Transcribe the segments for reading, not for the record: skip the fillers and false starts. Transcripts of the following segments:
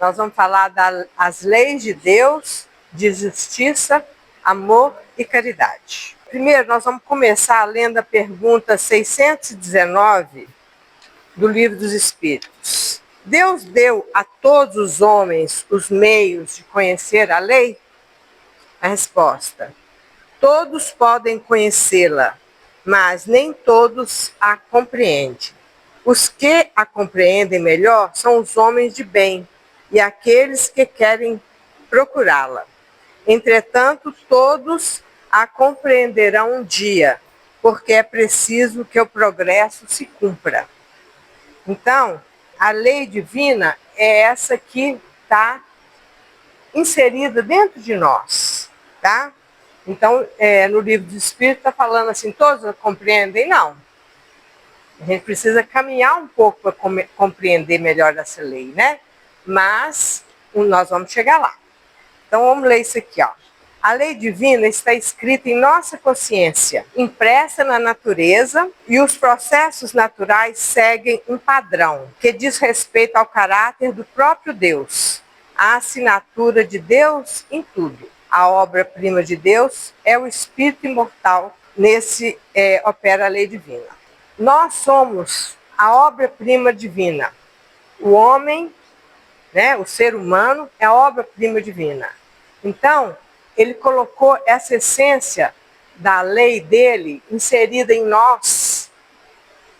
Nós vamos falar das leis de Deus, de justiça, amor e caridade. Primeiro, nós vamos começar lendo a pergunta 619 do Livro dos Espíritos. Deus deu a todos os homens os meios de conhecer a lei? A resposta: todos podem conhecê-la, mas nem todos a compreendem. Os que a compreendem melhor são os homens de bem e aqueles que querem procurá-la. Entretanto, todos a compreenderão um dia, porque é preciso que o progresso se cumpra. Então, a lei divina é essa que está inserida dentro de nós, tá? Então, no Livro dos Espíritos está falando assim, todos a compreendem? Não. A gente precisa caminhar um pouco para compreender melhor essa lei, né? Mas nós vamos chegar lá. Então vamos ler isso aqui, ó. A lei divina está escrita em nossa consciência, impressa na natureza, e os processos naturais seguem um padrão que diz respeito ao caráter do próprio Deus, a assinatura de Deus em tudo. A obra-prima de Deus é o Espírito imortal, nesse opera a lei divina. Nós somos a obra-prima divina. O homem, né, o ser humano, é a obra-prima divina. Então, ele colocou essa essência da lei dele inserida em nós,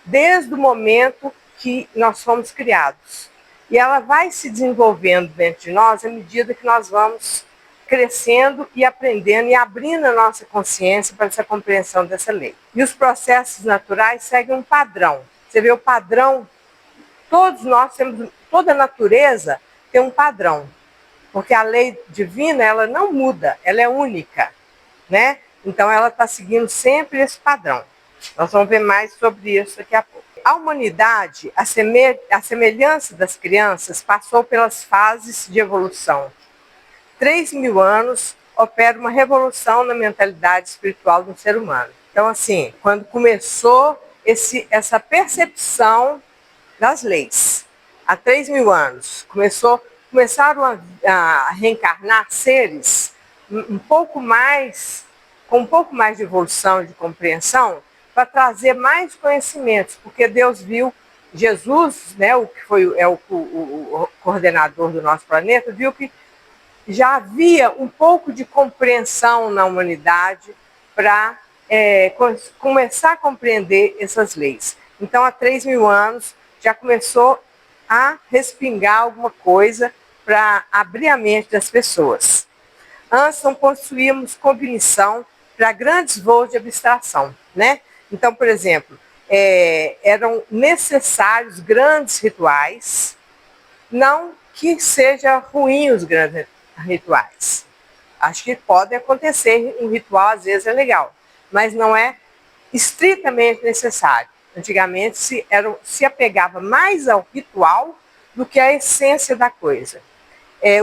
desde o momento que nós fomos criados. E ela vai se desenvolvendo dentro de nós à medida que nós vamos crescendo e aprendendo e abrindo a nossa consciência para essa compreensão dessa lei. E os processos naturais seguem um padrão. Você vê o padrão, todos nós temos, toda a natureza tem um padrão, porque a lei divina, ela não muda, ela é única, né? Então ela está seguindo sempre esse padrão. Nós vamos ver mais sobre isso daqui a pouco. A humanidade, a semelhança das crianças, passou pelas fases de evolução. 3.000 anos opera uma revolução na mentalidade espiritual do ser humano. Então, assim, quando começou essa percepção das leis, há 3.000 anos, começaram a reencarnar seres com um pouco mais de evolução, de compreensão, para trazer mais conhecimentos, porque Deus viu Jesus, né, o que foi o coordenador do nosso planeta, viu que já havia um pouco de compreensão na humanidade para começar a compreender essas leis. Então, há 3.000 anos, já começou a respingar alguma coisa para abrir a mente das pessoas. Antes não possuíamos cognição para grandes voos de abstração, né? Então, por exemplo, eram necessários grandes rituais, não que seja ruim os grandes rituais. Acho que pode acontecer, um ritual às vezes é legal, mas não é estritamente necessário. Antigamente se apegava mais ao ritual do que à essência da coisa.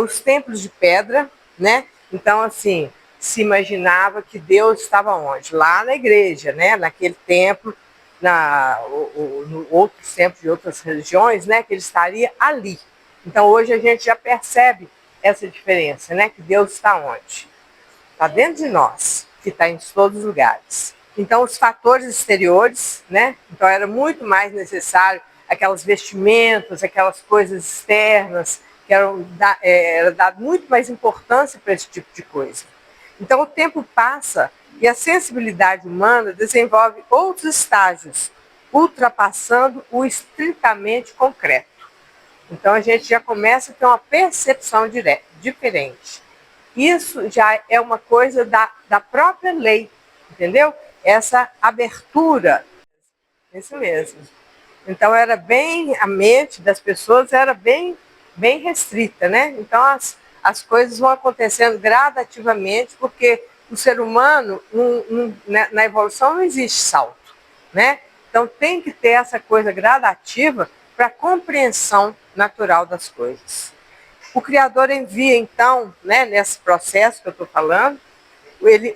Os templos de pedra, né? Então, assim, se imaginava que Deus estava onde? Lá na igreja, né? Naquele templo, no outros templos de outras religiões, né? Que ele estaria ali. Então, hoje a gente já percebe essa diferença, né? Que Deus está onde? Está dentro de nós, que está em todos os lugares. Então, os fatores exteriores, né? Então, era muito mais necessário aquelas vestimentas, aquelas coisas externas, que era dado muito mais importância para esse tipo de coisa. Então, o tempo passa e a sensibilidade humana desenvolve outros estágios, ultrapassando o estritamente concreto. Então, a gente já começa a ter uma percepção diferente. Isso já é uma coisa da própria lei, entendeu? Essa abertura, isso mesmo. Então, a mente das pessoas era bem restrita, né? Então, as coisas vão acontecendo gradativamente, porque o ser humano, na evolução, não existe salto, né? Então, tem que ter essa coisa gradativa para a compreensão natural das coisas. O Criador envia, então, né, nesse processo que eu estou falando,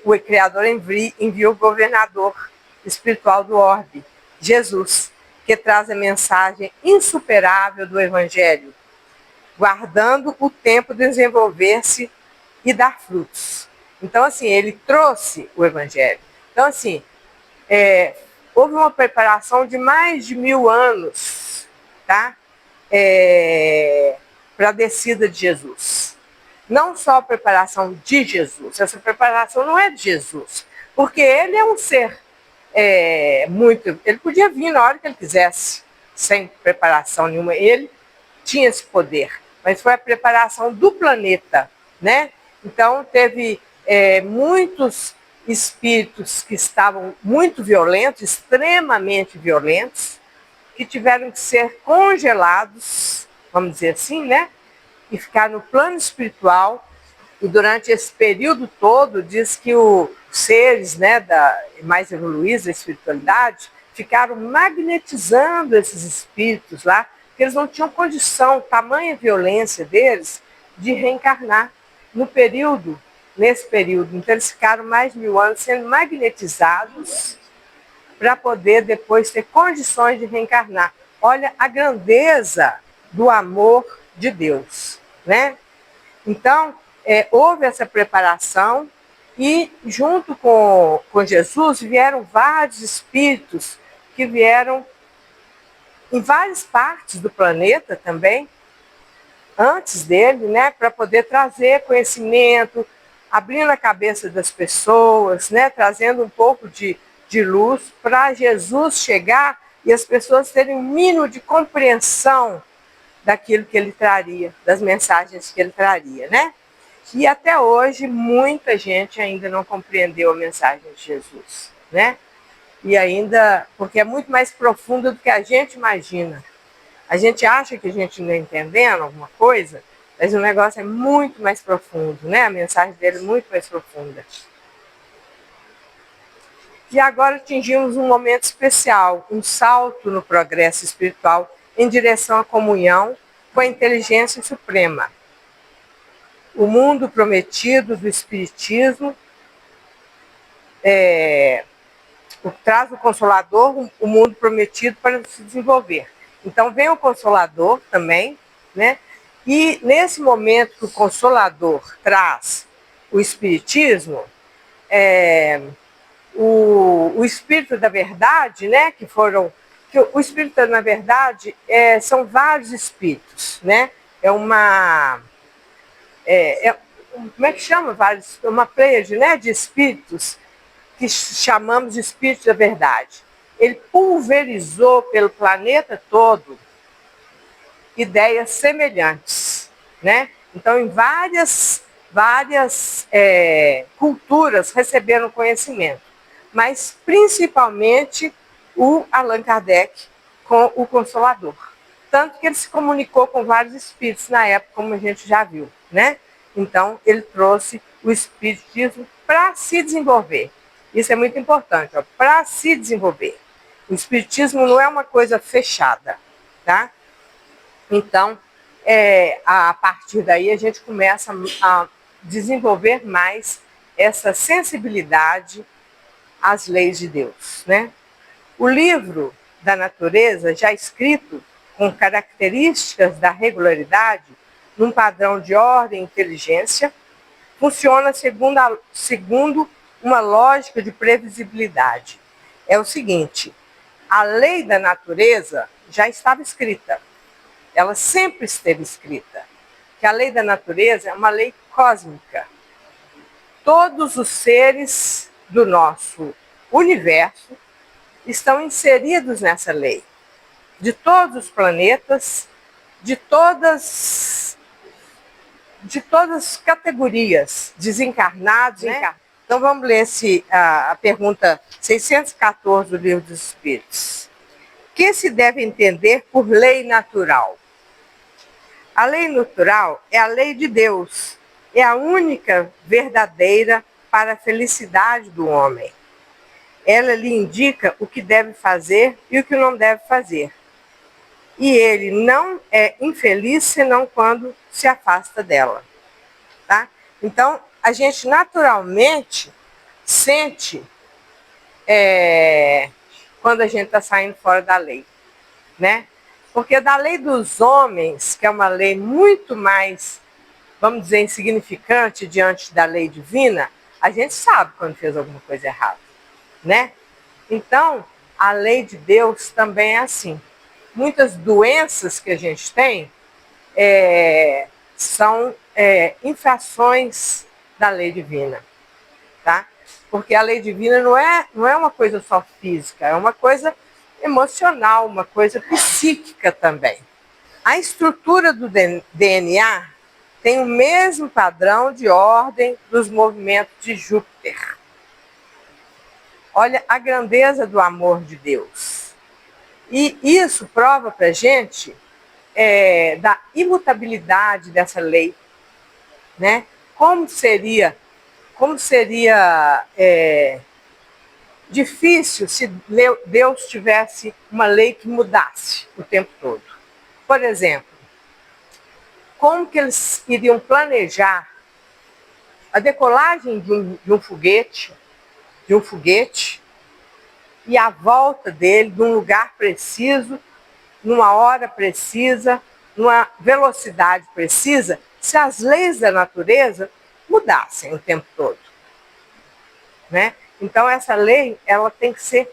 o Criador envia o governador espiritual do orbe, Jesus, que traz a mensagem insuperável do Evangelho, guardando o tempo de desenvolver-se e dar frutos. Então, assim, ele trouxe o Evangelho. Então, assim, houve uma preparação de mais de 1000 anos, tá? Para a descida de Jesus. Não só a preparação de Jesus, essa preparação não é de Jesus, porque ele é um ser ele podia vir na hora que ele quisesse, sem preparação nenhuma, ele tinha esse poder, mas foi a preparação do planeta, né? Então teve muitos espíritos que estavam muito violentos, extremamente violentos, que tiveram que ser congelados, vamos dizer assim, né? E ficar no plano espiritual. E durante esse período todo, diz que os seres, né, mais evoluídos da espiritualidade ficaram magnetizando esses espíritos lá, porque eles não tinham condição, tamanha violência deles, de reencarnar nesse período. Então eles ficaram mais de 1000 anos sendo magnetizados para poder depois ter condições de reencarnar. Olha a grandeza do amor de Deus, né? Então, houve essa preparação e junto com Jesus vieram vários espíritos que vieram em várias partes do planeta também, antes dele, né, para poder trazer conhecimento, abrindo a cabeça das pessoas, né, trazendo um pouco de luz para Jesus chegar e as pessoas terem um mínimo de compreensão daquilo que ele traria, das mensagens que ele traria, né? E até hoje muita gente ainda não compreendeu a mensagem de Jesus, né? E ainda, porque é muito mais profunda do que a gente imagina. A gente acha que a gente não está entendendo alguma coisa, mas o negócio é muito mais profundo, né? A mensagem dele é muito mais profunda. E agora atingimos um momento especial, um salto no progresso espiritual em direção à comunhão com a inteligência suprema. O mundo prometido do Espiritismo traz o Consolador, o mundo prometido para se desenvolver. Então vem o Consolador também, né? E nesse momento que o Consolador traz o Espiritismo, o Espírito da Verdade, né? O Espírito, na verdade, são vários espíritos, né? Como é que chama? Uma pleiade, né, de espíritos que chamamos de Espírito da Verdade. Ele pulverizou pelo planeta todo ideias semelhantes, né? Então, em várias culturas receberam conhecimento, mas principalmente o Allan Kardec com o Consolador. Tanto que ele se comunicou com vários espíritos na época, como a gente já viu, né? Então, ele trouxe o espiritismo para se desenvolver. Isso é muito importante, para se desenvolver. O espiritismo não é uma coisa fechada, tá? Então, a partir daí, a gente começa a desenvolver mais essa sensibilidade às leis de Deus, né? O livro da natureza, já escrito com características da regularidade, num padrão de ordem e inteligência, funciona segundo uma lógica de previsibilidade. É o seguinte, a lei da natureza já estava escrita, ela sempre esteve escrita, que a lei da natureza é uma lei cósmica. Todos os seres do nosso universo estão inseridos nessa lei, de todos os planetas, de todas as categorias, desencarnados, né? Então vamos ler a pergunta 614 do Livro dos Espíritos. O que se deve entender por lei natural? A lei natural é a lei de Deus, é a única verdadeira para a felicidade do homem. Ela lhe indica o que deve fazer e o que não deve fazer. E ele não é infeliz senão quando se afasta dela. Tá? Então, a gente naturalmente sente quando a gente está saindo fora da lei, né? Porque da lei dos homens, que é uma lei muito mais, vamos dizer, insignificante diante da lei divina, a gente sabe quando fez alguma coisa errada, né? Então, a lei de Deus também é assim. Muitas doenças que a gente tem são infrações da lei divina, tá? Porque a lei divina não é uma coisa só física, é uma coisa emocional, uma coisa psíquica também. A estrutura do DNA tem o mesmo padrão de ordem dos movimentos de Júpiter. Olha a grandeza do amor de Deus. E isso prova para a gente da imutabilidade dessa lei, né? Como seria difícil se Deus tivesse uma lei que mudasse o tempo todo. Por exemplo, como que eles iriam planejar a decolagem de um foguete e a volta dele de um lugar preciso, numa hora precisa, numa velocidade precisa, se as leis da natureza mudassem o tempo todo, né? Então essa lei, ela tem que ser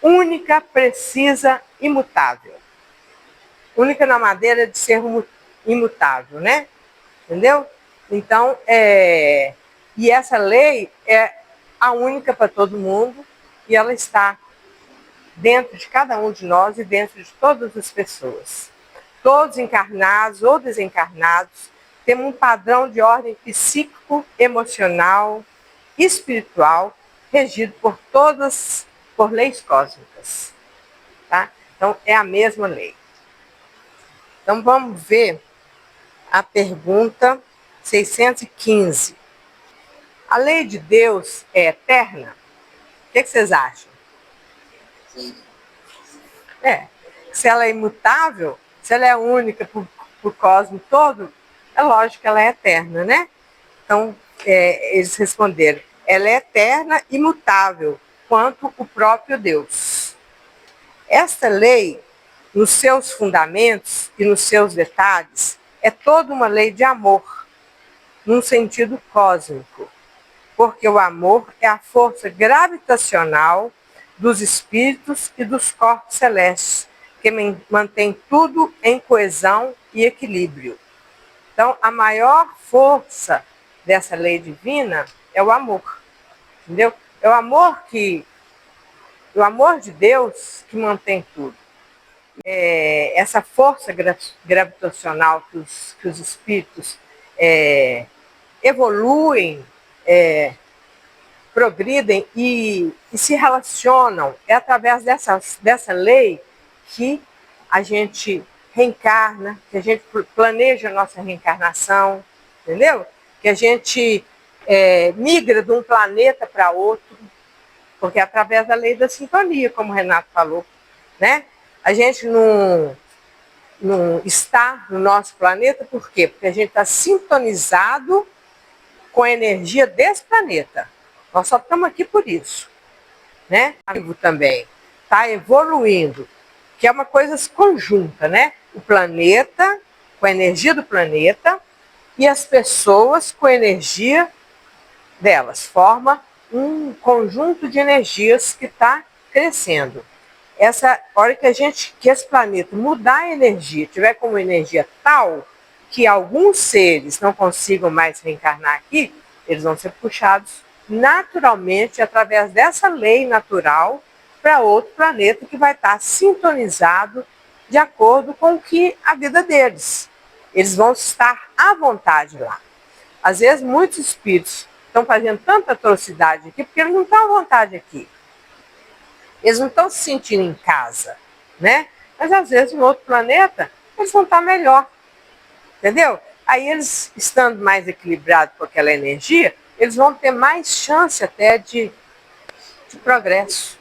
única, precisa, imutável. Única na maneira de ser imutável, né? Entendeu? Então, e essa lei é a única para todo mundo e ela está dentro de cada um de nós e dentro de todas as pessoas. Todos encarnados ou desencarnados, temos um padrão de ordem psíquico, emocional, espiritual, regido por leis cósmicas. Tá? Então, é a mesma lei. Então, vamos ver a pergunta 615. A lei de Deus é eterna? O que vocês acham? Sim. Se ela é imutável, se ela é única para o cosmos todo, é lógico que ela é eterna, né? Então, eles responderam, ela é eterna, imutável, quanto o próprio Deus. Esta lei, nos seus fundamentos e nos seus detalhes, é toda uma lei de amor, num sentido cósmico, porque o amor é a força gravitacional dos espíritos e dos corpos celestes, que mantém tudo em coesão e equilíbrio. Então, a maior força dessa lei divina é o amor, entendeu? É o amor de Deus que mantém tudo. Essa força gravitacional que os espíritos evoluem, progridem e se relacionam. É através dessa lei que a gente reencarna, que a gente planeja a nossa reencarnação, entendeu? Que a gente migra de um planeta para outro, porque é através da lei da sintonia, como o Renato falou, né? A gente não está no nosso planeta, por quê? Porque a gente está sintonizado com a energia desse planeta. Nós só estamos aqui por isso, né? Vivo também está evoluindo, que é uma coisa conjunta, né? O planeta, com a energia do planeta, e as pessoas com a energia delas. Forma um conjunto de energias que está crescendo. Essa hora que esse planeta mudar a energia, tiver como energia tal que alguns seres não consigam mais reencarnar aqui, eles vão ser puxados naturalmente através dessa lei natural para outro planeta que vai estar sintonizado de acordo com o que a vida deles. Eles vão estar à vontade lá. Às vezes muitos espíritos estão fazendo tanta atrocidade aqui porque eles não estão à vontade aqui. Eles não estão se sentindo em casa, né? Mas às vezes em outro planeta eles vão estar melhor, entendeu? Aí eles, estando mais equilibrados com aquela energia, eles vão ter mais chance até de progresso,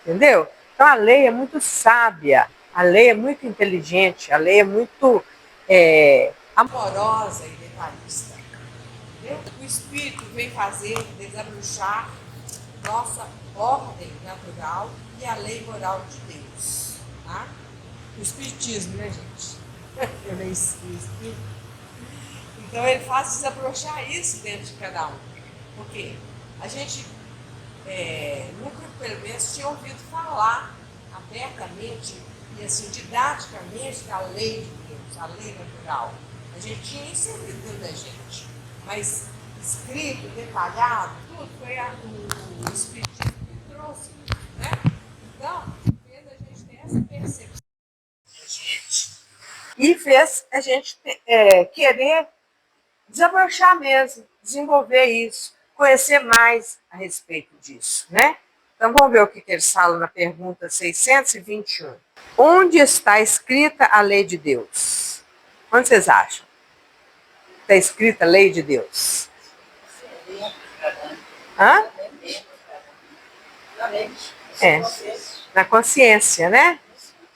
entendeu? Então a lei é muito sábia, a lei é muito inteligente, a lei é muito amorosa e detalhista. Entendeu? O Espírito vem fazer desabrochar nossa ordem natural e a lei moral de Deus. Tá? O espiritismo, né, gente? Eu nem sei. Então ele faz desabrochar isso dentro de cada um. Porque a gente nunca, pelo menos, tinha ouvido falar abertamente e assim, didaticamente da lei de Deus, a lei natural. A gente tinha isso sempre dentro da gente. Mas escrito, detalhado, tudo foi o Espiritismo que trouxe isso, né? Então, fez a gente ter essa percepção e fez a gente querer desabrochar mesmo, desenvolver isso, conhecer mais a respeito disso, né? Então vamos ver o que eles falam na pergunta 621. Onde está escrita a lei de Deus? Onde vocês acham? Está escrita a lei de Deus? Hã? Na consciência, né?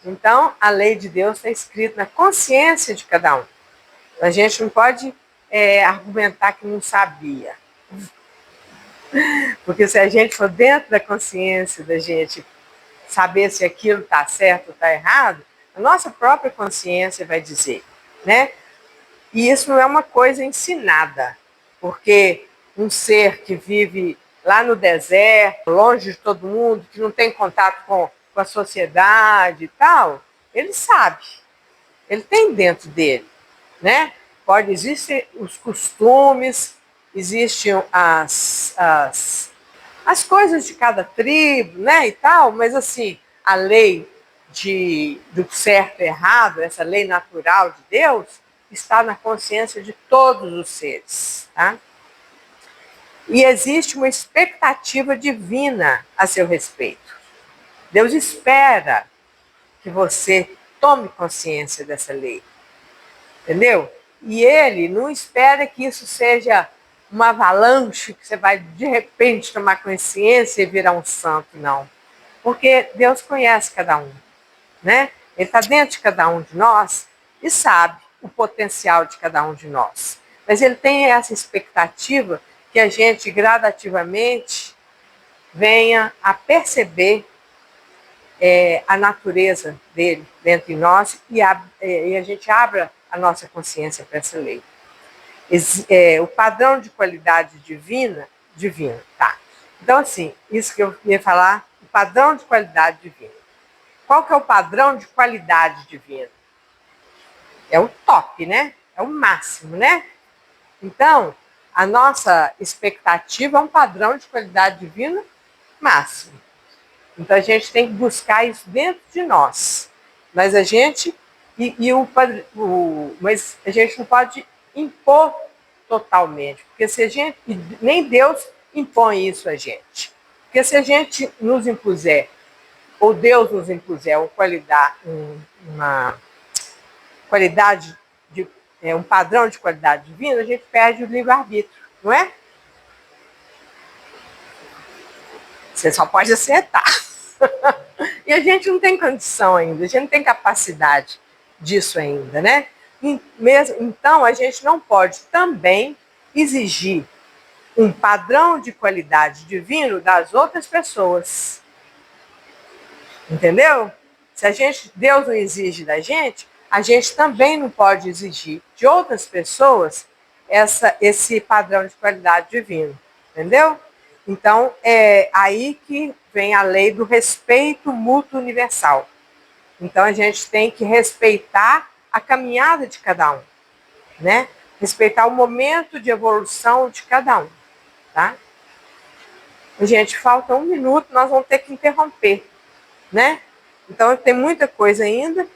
Então, a lei de Deus está escrita na consciência de cada um. A gente não pode argumentar que não sabia. Porque se a gente for dentro da consciência da gente saber se aquilo está certo ou está errado, a nossa própria consciência vai dizer, né? E isso não é uma coisa ensinada, porque um ser que vive lá no deserto, longe de todo mundo, que não tem contato com a sociedade e tal, ele sabe, ele tem dentro dele, né? Existem os costumes, existem as coisas de cada tribo, né, e tal, mas assim, a lei do certo e errado, essa lei natural de Deus, está na consciência de todos os seres, tá? E existe uma expectativa divina a seu respeito. Deus espera que você tome consciência dessa lei, entendeu? E ele não espera que isso seja uma avalanche, que você vai de repente tomar consciência e virar um santo, não. Porque Deus conhece cada um, né? Ele está dentro de cada um de nós e sabe o potencial de cada um de nós. Mas ele tem essa expectativa que a gente gradativamente venha a perceber a natureza dele dentro de nós e a gente abra a nossa consciência para essa lei. O padrão de qualidade divina, tá. Então, assim, isso que eu ia falar, o padrão de qualidade divina. Qual que é o padrão de qualidade divina? É o top, né? É o máximo, né? Então, a nossa expectativa é um padrão de qualidade divina máximo. Então, a gente tem que buscar isso dentro de nós. Mas a gente mas a gente não pode impor totalmente, porque se a gente, nem Deus impõe isso a gente. Porque se a gente nos impuser, ou Deus nos impuser uma qualidade um padrão de qualidade divina, a gente perde o livre-arbítrio, não é? Você só pode acertar. E a gente não tem condição ainda, a gente não tem capacidade disso ainda, né? Então, a gente não pode também exigir um padrão de qualidade divino das outras pessoas. Entendeu? Se Deus não exige da gente, a gente também não pode exigir de outras pessoas esse padrão de qualidade divino. Entendeu? Então, é aí que vem a lei do respeito mútuo universal. Então, a gente tem que respeitar a caminhada de cada um, né? Respeitar o momento de evolução de cada um, tá? Gente, falta 1 minuto, nós vamos ter que interromper, né? Então, tem muita coisa ainda,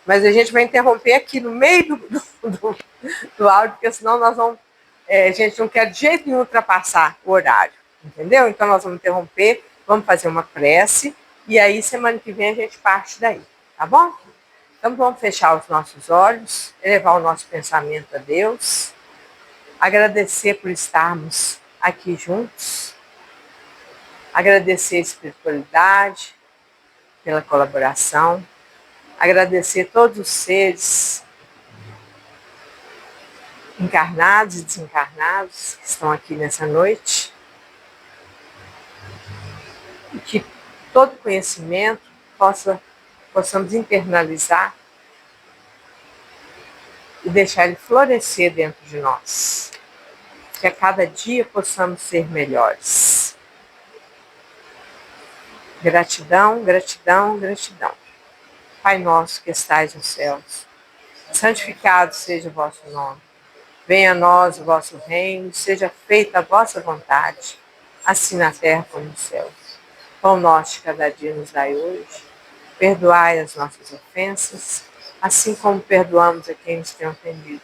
mas a gente vai interromper aqui no meio do áudio, porque senão nós vamos... a gente não quer de jeito nenhum ultrapassar o horário, entendeu? Então, nós vamos interromper, vamos fazer uma prece, e aí, semana que vem, a gente parte daí, tá bom? Então, vamos fechar os nossos olhos, elevar o nosso pensamento a Deus, agradecer por estarmos aqui juntos, agradecer a espiritualidade pela colaboração, agradecer todos os seres encarnados e desencarnados que estão aqui nessa noite, e que todo conhecimento possa possamos internalizar e deixar ele florescer dentro de nós. Que a cada dia possamos ser melhores. Gratidão, gratidão, gratidão. Pai nosso que estais nos céus, santificado seja o vosso nome. Venha a nós o vosso reino, seja feita a vossa vontade, assim na terra como no céu. Pão nosso de cada dia nos dai hoje. Perdoai as nossas ofensas, assim como perdoamos a quem nos tem ofendido.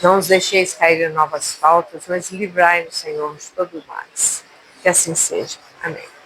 Não nos deixeis cair em novas faltas, mas livrai-nos, Senhor, de todo o mal. Que assim seja. Amém.